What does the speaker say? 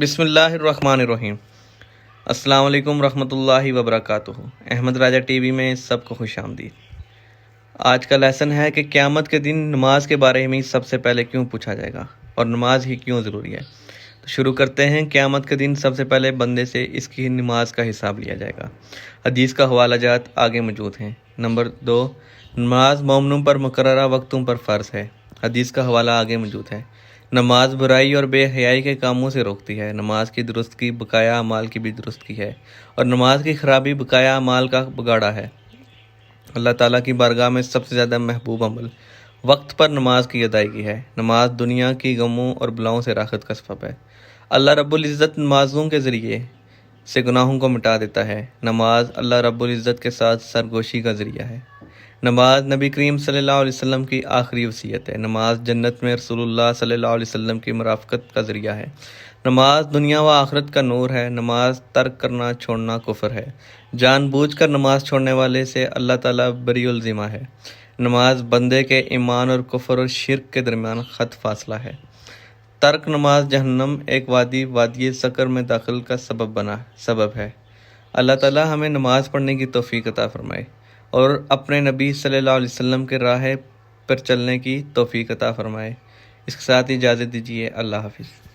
بسم اللہ الرحمن الرحیم۔ السلام علیکم ورحمۃ اللہ وبرکاتہ۔ احمد راجہ ٹی وی میں سب کو خوش آمدید۔ آج کا لیسن ہے کہ قیامت کے دن نماز کے بارے میں سب سے پہلے کیوں پوچھا جائے گا اور نماز ہی کیوں ضروری ہے۔ تو شروع کرتے ہیں۔ قیامت کے دن سب سے پہلے بندے سے اس کی نماز کا حساب لیا جائے گا۔ حدیث کا حوالہ جات آگے موجود ہیں۔ نمبر 2، نماز مومنوں پر مقررہ وقتوں پر فرض ہے۔ حدیث کا حوالہ آگے موجود ہے۔ نماز برائی اور بے حیائی کے کاموں سے روکتی ہے۔ نماز کی درستگی بقایا اعمال کی بھی درستگی ہے اور نماز کی خرابی بقایا اعمال کا بگاڑا ہے۔ اللہ تعالیٰ کی بارگاہ میں سب سے زیادہ محبوب عمل وقت پر نماز کی ادائیگی ہے۔ نماز دنیا کی غموں اور بلاؤں سے راحت کا سبب ہے۔ اللہ رب العزت نمازوں کے ذریعے سے گناہوں کو مٹا دیتا ہے۔ نماز اللہ رب العزت کے ساتھ سرگوشی کا ذریعہ ہے۔ نماز نبی کریم صلی اللہ علیہ وسلم کی آخری وصیت ہے۔ نماز جنت میں رسول اللہ صلی اللہ علیہ وسلم کی مرافقت کا ذریعہ ہے۔ نماز دنیا و آخرت کا نور ہے۔ نماز ترک کرنا چھوڑنا کفر ہے۔ جان بوجھ کر نماز چھوڑنے والے سے اللہ تعالیٰ بری الذمہ ہے۔ نماز بندے کے ایمان اور کفر اور شرک کے درمیان خط فاصلہ ہے۔ ترک نماز جہنم ایک وادی سقر میں داخل کا سبب ہے۔ اللہ تعالیٰ ہمیں نماز پڑھنے کی توفیق عطا فرمائے اور اپنے نبی صلی اللہ علیہ وسلم کے راہ پر چلنے کی توفیق عطا فرمائے۔ اس کے ساتھ اجازت دیجیے۔ اللہ حافظ۔